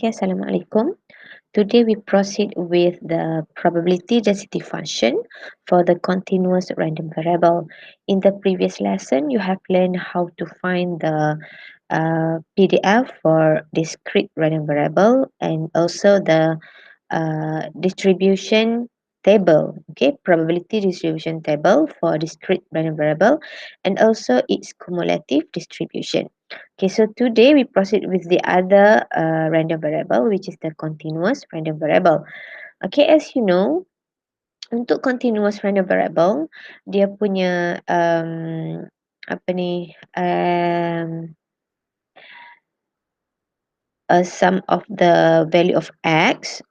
Okay, Assalamualaikum. Today we proceed with the probability density function for the continuous random variable. In the previous lesson, you have learned how to find the PDF for discrete random variable and also the distribution table, okay, probability distribution table for discrete random variable and also its cumulative distribution. Okay, so today we proceed with the other random variable, which is the continuous random variable. Okay, as you know, untuk continuous random variable, dia punya apa ni a sum of the value of x,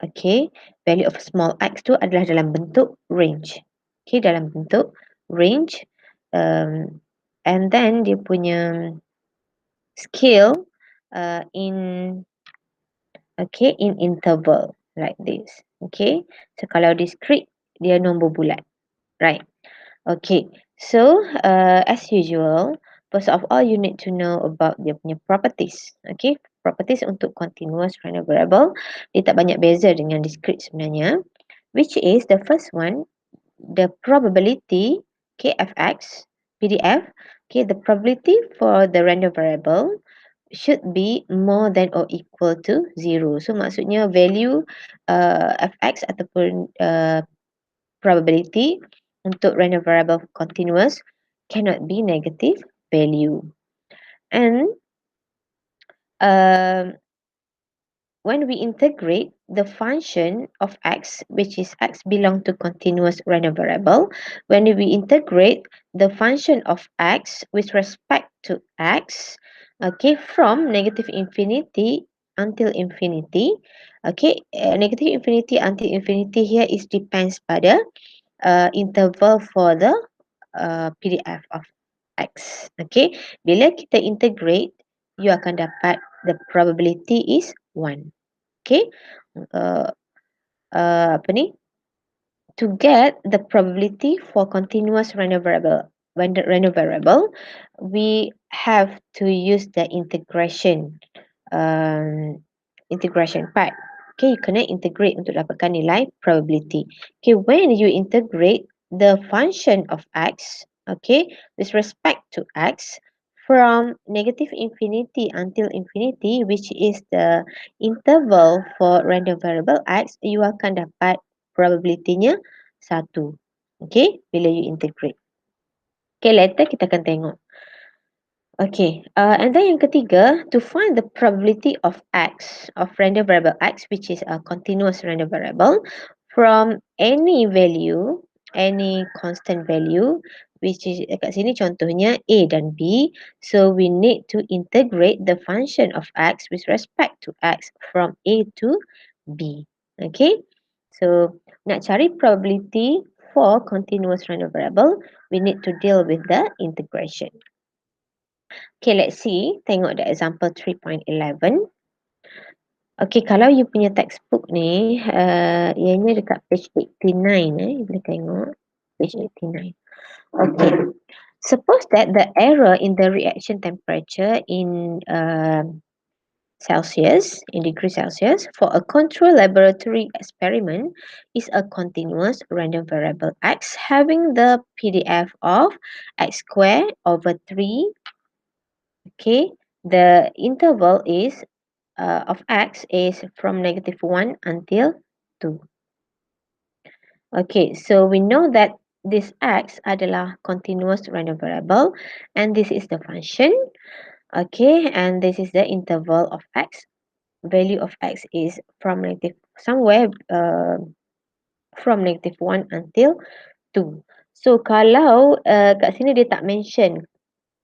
okay, value of small x tu adalah dalam bentuk range. Okay, dalam bentuk range, and then dia punya scale in in interval like this. Okay, so kalau discrete dia nombor bulat, right? Okay, so as usual, first of all you need to know about dia punya properties. Okay, properties untuk continuous random variable dia tak banyak beza dengan discrete sebenarnya, which is the first one, the probability kfx PDF. Okay, the probability for the random variable should be more than or equal to 0. So maksudnya value fx ataupun probability untuk random variable continuous cannot be negative value. And when we integrate the function of x, which is x belong to continuous random variable, when we integrate the function of x with respect to x, okay, from negative infinity until infinity, okay, negative infinity until infinity here is depends pada interval for the PDF of x. Okay, bila kita integrate, you akan dapat the probability is 1. Okay, uh, apa ni? To get the probability for continuous random variable, we have to use the integration part. Okay, you kena integrate untuk dapatkan nilai probability. Okay, when you integrate the function of x, okay, with respect to x, from negative infinity until infinity, which is the interval for random variable x, you akan dapat probability-nya 1. Okay, bila you integrate. Okay, later kita akan tengok. Okay, and then yang ketiga, to find the probability of x, of random variable x, which is a continuous random variable, from any value, any constant value, which is kat sini contohnya a dan b, so we need to integrate the function of x with respect to x from a to b. Okay, so nak cari probability for continuous random variable, we need to deal with the integration. Okay, let's see. Tengok the example 3.11. Okay, kalau you punya textbook ni, ianya dekat page 89. You boleh tengok. Page 89. Okay. Suppose that the error in the reaction temperature in Celsius, in degree Celsius, for a control laboratory experiment is a continuous random variable x having the PDF of x squared over 3. Okay, the interval is of x is from -1 until 2. Okay, so we know that this x adalah continuous random variable and this is the function. Okay, and this is the interval of x. Value of x is from negative somewhere from -1 until 2. So kalau kat sini dia tak mention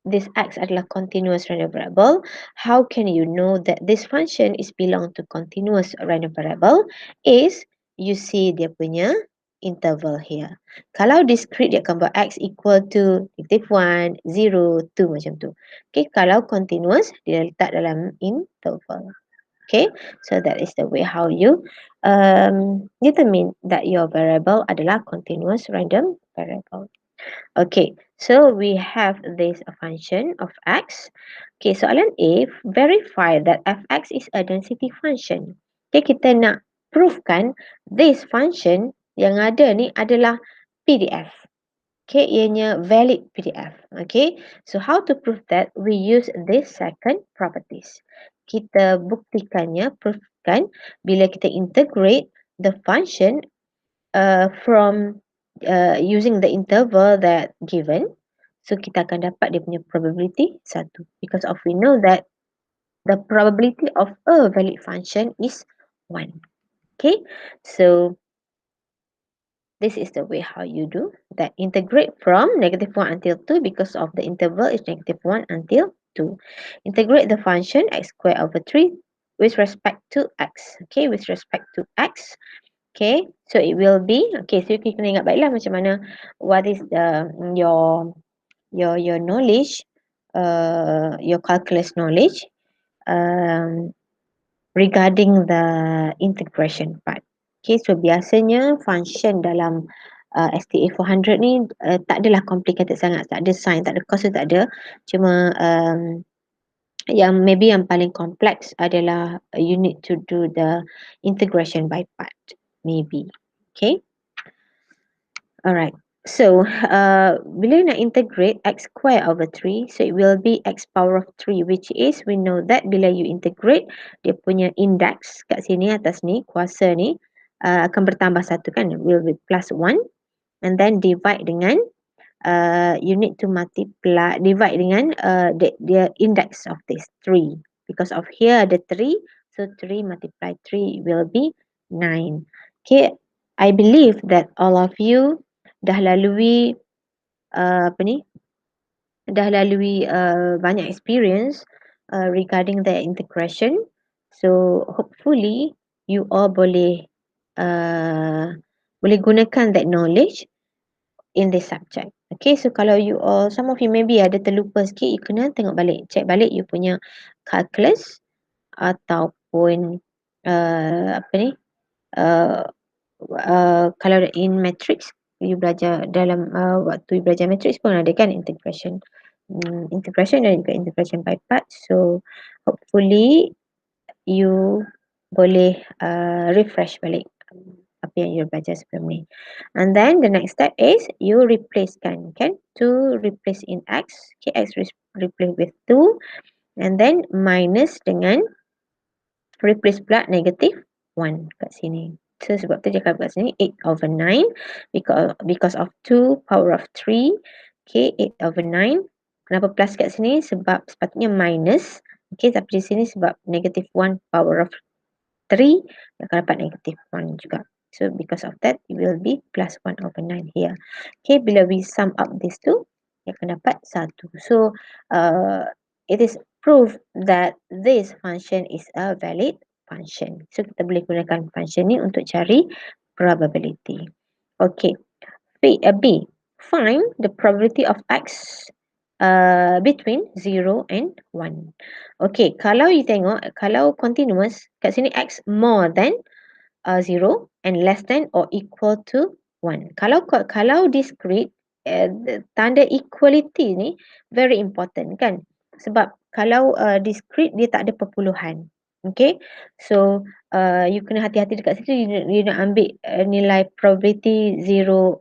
this x adalah continuous random variable, how can you know that this function is belong to continuous random variable? Is you see dia punya interval here. Kalau discrete dia akan buat x equal to -1, 0, 2 macam tu. Okay, kalau continuous dia letak dalam interval. Okay, so that is the way how you determine that your variable adalah continuous random variable. Okay, so we have this function of x. Okay, soalan A, verify that fx is a density function. Okay, kita nak provekan this function yang ada ni adalah PDF. Okay, ianya valid PDF. Okay, so how to prove that? We use this second properties. Kita buktikannya, provekan bila kita integrate the function from using the interval that given. So kita akan dapat dia punya probability 1 because of we know that the probability of a valid function is 1. Okay, so this is the way how you do that. Integrate from -1 until 2 because of the interval is -1 until 2. Integrate the function x squared over 3 with respect to x. Okay, with respect to x. Okay, so it will be, okay, so kita kena ingat baiklah macam mana, what is the your knowledge, your calculus knowledge regarding the integration part. Okay, so biasanya function dalam STA 400 ni tak adalah complicated sangat, tak ada sign, tak ada cos, tak ada. Cuma yang maybe yang paling complex adalah you need to do the integration by part, maybe. Okay. Alright. So, bila nak integrate x square over 3, so it will be x power of 3, which is, we know that bila you integrate, dia punya index kat sini, atas ni, kuasa ni, akan bertambah 1 kan, will be plus 1, and then divide dengan, you need to multiply, divide dengan the index of this 3. Because of here ada 3, so 3 multiply 3 will be 9. Okay, I believe that all of you dah lalui apa ni, dah lalui banyak experience regarding the integration. So hopefully you all boleh boleh gunakan that knowledge in this subject. Okay, so kalau you all, some of you maybe ada terlupa sikit, you kena tengok balik, check balik you punya calculus ataupun apa ni, uh, kalau in matrix, you belajar dalam waktu you belajar matrix pun ada kan integration, integration dan juga integration by part. So hopefully you boleh refresh balik apa yang you belajar sebelum ni. And then the next step is you replacekan, kan, 2 replace in x, okay, x replace with 2, and then minus dengan replace pula negative 1 kat sini. So sebab tu dia akan kat sini 8 over 9 because of 2 power of 3. Okay, 8 over 9. Kenapa plus kat sini? Sebab sepatutnya minus. Okay, tapi di sini sebab negative 1 power of 3, dia akan dapat negative 1 juga. So because of that, it will be plus 1 over 9 here. Okay, bila we sum up these two, dia akan dapat 1. So it is proof that this function is a valid function. So kita boleh gunakan function ni untuk cari probability. Okay, B. Find the probability of x between 0 and 1. Okay, kalau you tengok, kalau continuous, kat sini x more than 0 and less than or equal to 1. Kalau discrete, tanda equality ni very important kan. Sebab kalau discrete dia tak ada perpuluhan. Okay, so you kena hati-hati dekat situ, you nak ambil nilai probability 0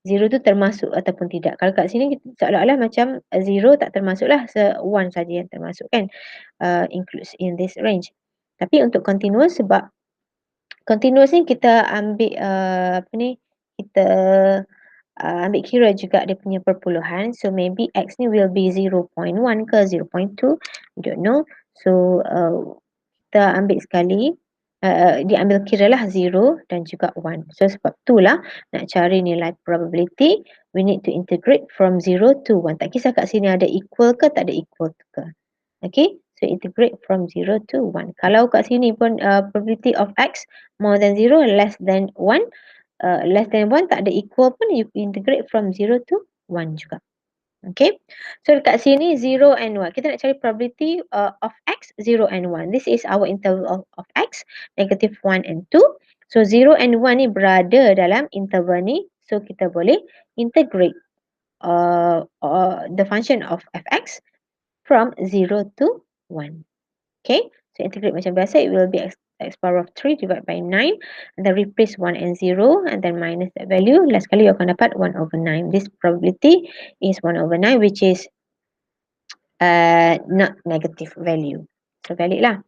tu termasuk ataupun tidak. Kalau kat sini seolah-olah macam 0 tak termasuklah, 1 saja yang termasuk kan, includes in this range. Tapi untuk continuous, sebab continuous ni kita ambil apa ni, kita ambil kira juga dia punya perpuluhan. So maybe x ni will be 0.1 ke 0.2, we don't know. So kita ambil sekali, dia ambil kira lah 0 dan juga 1. So sebab itulah nak cari nilai probability, we need to integrate from 0 to 1. Tak kisah kat sini ada equal ke tak ada equal ke. Okay, so integrate from 0 to 1. Kalau kat sini pun probability of x more than 0, less than 1, less than 1 tak ada equal pun, you integrate from 0 to 1 juga. Okay, so dekat sini 0 and 1. Kita nak cari probability of x, 0 and 1. This is our interval of x, negative 1 and 2. So 0 and 1 ni berada dalam interval ni. So kita boleh integrate. the function of fx from 0 to 1. Okay, so integrate macam biasa, it will be x power of 3 divided by 9, and then replace 1 and 0, and then minus that value. Last kali you akan dapat 1 over 9. This probability is 1 over 9, which is not negative value. So valid lah.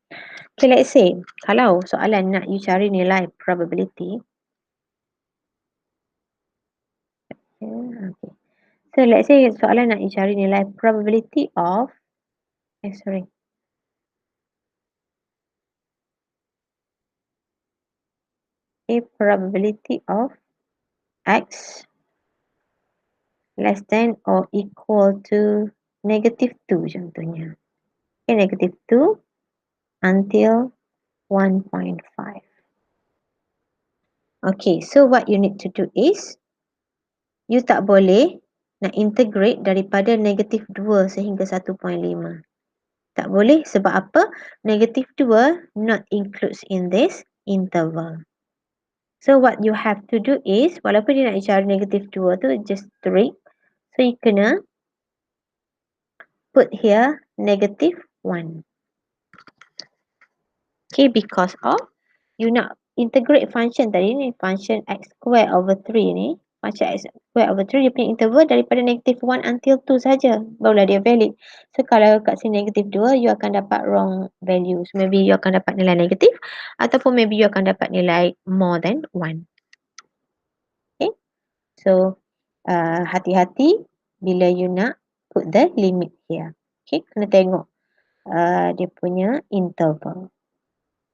Okay, let's say kalau soalan nak you cari nilai probability. Okay. So let's say soalan nak you cari nilai probability of a probability of x less than or equal to negative 2 contohnya. Okay, negative 2 until 1.5. Okay, so what you need to do is, you tak boleh nak integrate daripada negatif 2 sehingga 1.5. Tak boleh sebab apa? Negatif 2 not includes in this interval. So what you have to do is, walaupun dia nak cari negatif 2 tu just straight, so you kena put here negative 1. Okay, because of you nak integrate function tadi ni, function x square over 3 ni, function x square over 3 dia punya interval daripada negative 1 until 2 saja, barulah dia valid. So kalau kat sini negative 2, you akan dapat wrong value. So maybe you akan dapat nilai negatif, ataupun maybe you akan dapat nilai more than 1. Okay, so hati-hati bila you nak put the limit here. Okay, kena tengok dia punya interval.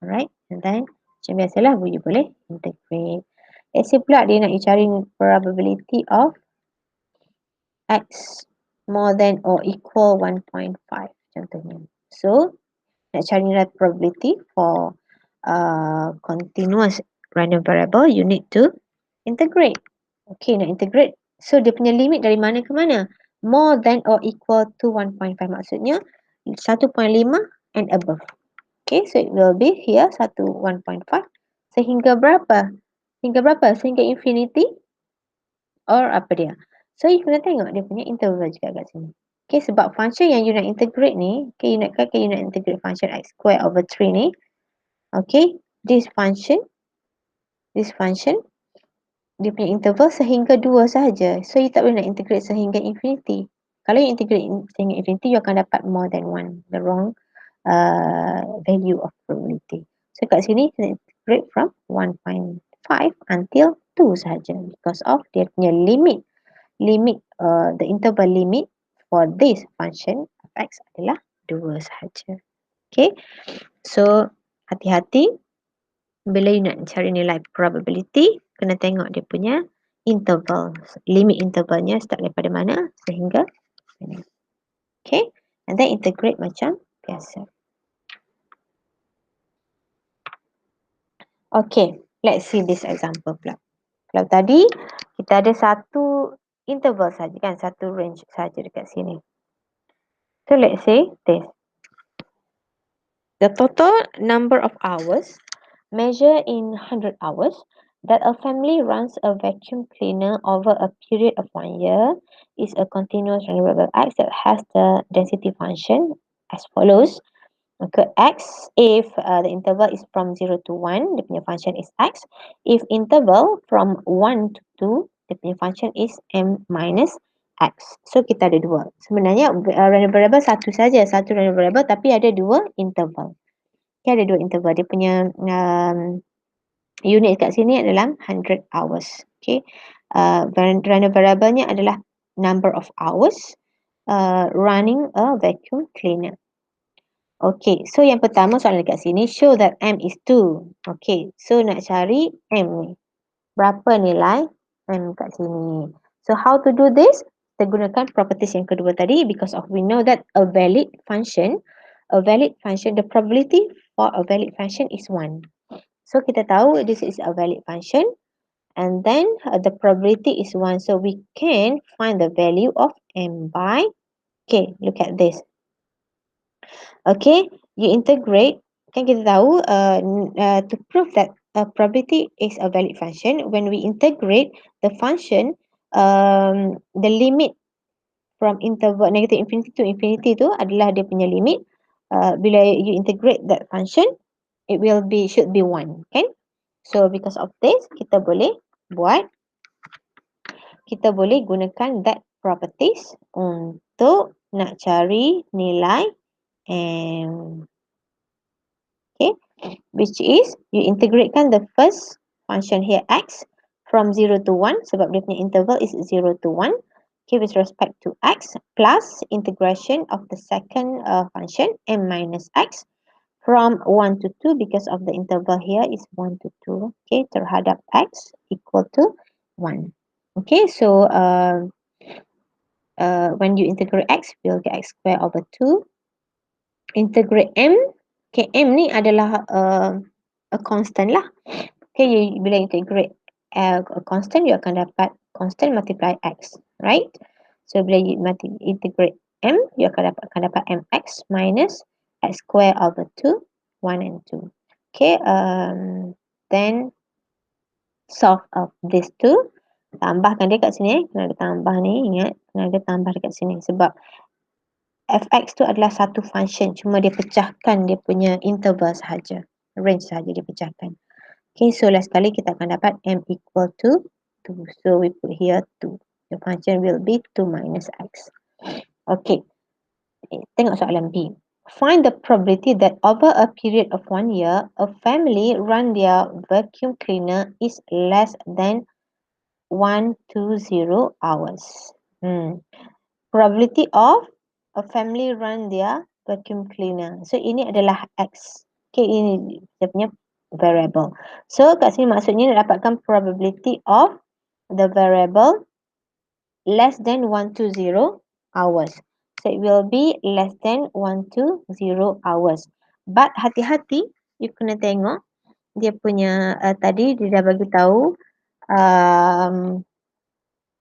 Alright, and then macam biasalah you boleh integrate. Let's say pula dia nak cari probability of x more than or equal 1.5 contohnya. So nak cari nilai probability for continuous random variable, you need to integrate. Okay, nak integrate. So dia punya limit dari mana ke mana? More than or equal to 1.5, maksudnya 1.5 and above. Okay, so it will be here 1.5 sehingga berapa? Sehingga berapa? Sehingga infinity or apa dia? So you kena tengok dia punya interval juga kat sini. Okay, sebab function yang you nak integrate ni, okay, you nak integrate function x square over 3 ni. Okay, this function dia punya interval sehingga 2 sahaja. So you tak boleh nak integrate sehingga infinity. Kalau you integrate sehingga infinity, you akan dapat more than 1. The wrong value of probability. So kat sini kita integrate from 1.5 until 2 sahaja because of dia punya limit the interval limit for this function of x adalah 2 sahaja. Okay, so hati-hati bila you nak cari nilai probability, kena tengok dia punya interval, limit intervalnya start daripada mana sehingga mana. Okay, and then integrate macam biasa. Okay, let's see this example pula. Kalau tadi kita ada satu interval saja kan, satu range saja dekat sini. So let's say this. The total number of hours measured in 100 hours that a family runs a vacuum cleaner over a period of 1 year is a continuous variable x that has the density function as follows. Maka x, if the interval is from 0 to 1, dia punya function is x. If interval from 1 to 2, dia punya function is m minus x. So kita ada dua. Sebenarnya random variable satu saja, satu random variable tapi ada dua interval. Okay, ada dua interval. Dia punya unit kat sini adalah 100 hours. Okay, random variable-nya adalah number of hours running a vacuum cleaner. Okay, so yang pertama soalan dekat sini, show that M is 2. Okay, so nak cari M ni. Berapa nilai M kat sini? So how to do this? Kita gunakan properties yang kedua tadi because of we know that a valid function, the probability for a valid function is 1. So kita tahu this is a valid function and then the probability is 1. So we can find the value of M by, okay, look at this. Okay, you integrate, kan kita tahu to prove that a probability is a valid function, when we integrate the function, the limit from interval negative infinity to infinity tu adalah dia punya limit. Bila you integrate that function, it should be 1, kan? So because of this, kita boleh gunakan that properties untuk nak cari nilai m. Okay, which is you integratekan the first function here x from 0 to 1 sebab dia punya interval is 0 to 1. Okay, with respect to x plus integration of the second function m minus x from 1 to 2 because of the interval here is 1 to 2. Okay, terhadap x equal to 1. Okay, so when you integrate x, we'll get x square over 2. Integrate m. Okay, m ni adalah a constant lah. Okay, bila integrate a constant, you akan dapat constant multiply x, right? So bila you integrate m, you akan dapat mx minus x square over 2, 1 and 2. Okay, then solve of these two. Tambahkan dia kat sini. Kena ada tambah ni. Ingat, kena ada tambah dekat sini. Sebab fx tu adalah satu function. Cuma dia pecahkan dia punya interval sahaja. Range sahaja dia pecahkan. Okay, so last kali kita akan dapat m equal to 2. So we put here 2. The function will be 2 minus x. Okay. Tengok soalan B. Find the probability that over a period of 1 year, a family run their vacuum cleaner is less than 120 hours. Probability of a family run their vacuum cleaner. So ini adalah x. Okay, ini dia punya variable. So kat sini maksudnya nak dapatkan probability of the variable less than 120 hours. So it will be less than 120 hours. But hati-hati, you kena tengok dia punya tadi dia dah bagi tahu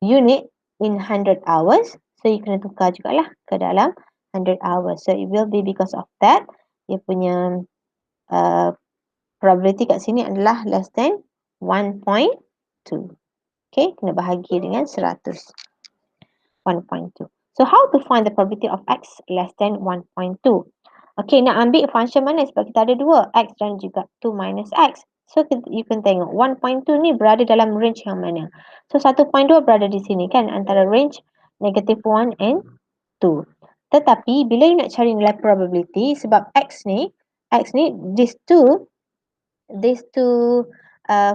unit in 100 hours. So you kena tukar jugalah ke dalam 100 hours. So it will be because of that dia punya probability kat sini adalah less than 1.2. Okay, kena bahagi dengan 100. 1.2. So how to find the probability of x less than 1.2? Okay, nak ambil function mana sebab kita ada dua, x dan juga 2 minus x. So you can tengok 1.2 ni berada dalam range yang mana. So 1.2 berada di sini kan antara range negative 1 and 2. Tetapi bila you nak cari nilai probability sebab x ni these two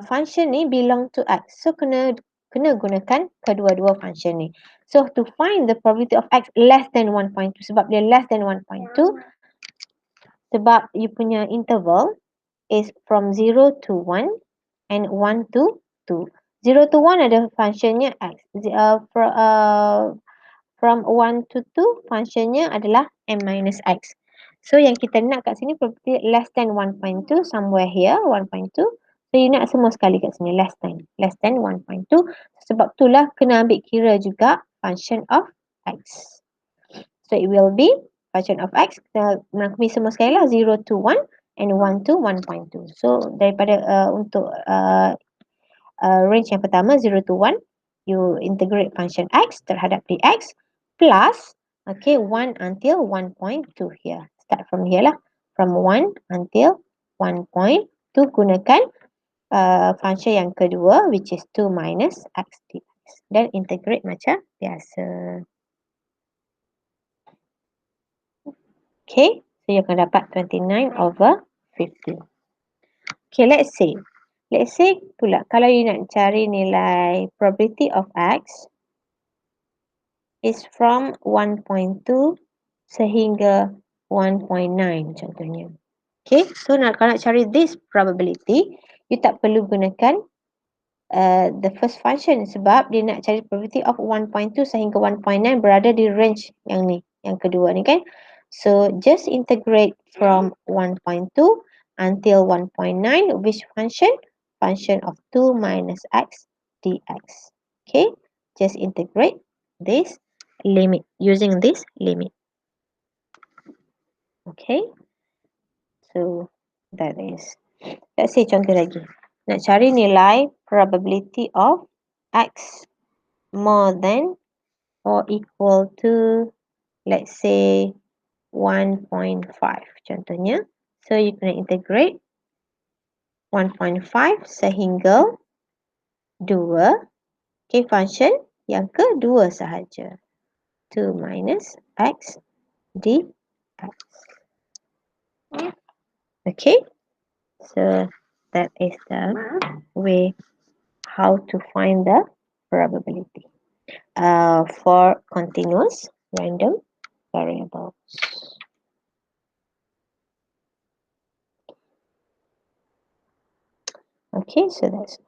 function ni belong to x. So kena gunakan kedua-dua function ni. So to find the probability of x less than 1.2 sebab dia less than 1.2 sebab you punya interval is from 0 to 1 and 1 to 2. 0 to 1 ada functionnya x. From 1 to 2 functionnya adalah m minus x. So yang kita nak kat sini probability less than 1.2 somewhere here 1.2. So you nak semua sekali kat sini less than 1.2. Sebab itulah kena ambil kira juga function of x. So it will be function of x kita merangkumi semua sekali lah 0 to 1 and 1 to 1.2. So daripada untuk range yang pertama 0 to 1 you integrate function x terhadap dx plus okay 1 until 1.2 here. Start from here lah. From 1 until 1.2 gunakan function yang kedua which is 2 minus x dx. Dan integrate macam biasa. Okay, so you akan dapat 29 over 50. Okay, let's say pula kalau you nak cari nilai probability of x is from 1.2 sehingga 1.9 contohnya. Okay, so kalau nak cari this probability, you tak perlu gunakan the first function sebab dia nak cari probability of 1.2 sehingga 1.9 berada di range yang ni, yang kedua ni kan. So just integrate from 1.2 until 1.9 which function? Function of 2 minus x dx. Okay, just integrate this limit using this limit. Okay, so that is. Let's say contoh lagi. Nak cari nilai probability of x more than or equal to, let's say, 1.5 contohnya. So you kena integrate 1.5 sehingga 2. Okay, function yang kedua sahaja. 2 minus x dx. Okay, so that is the way how to find the probability for continuous random variables. Okay, so that's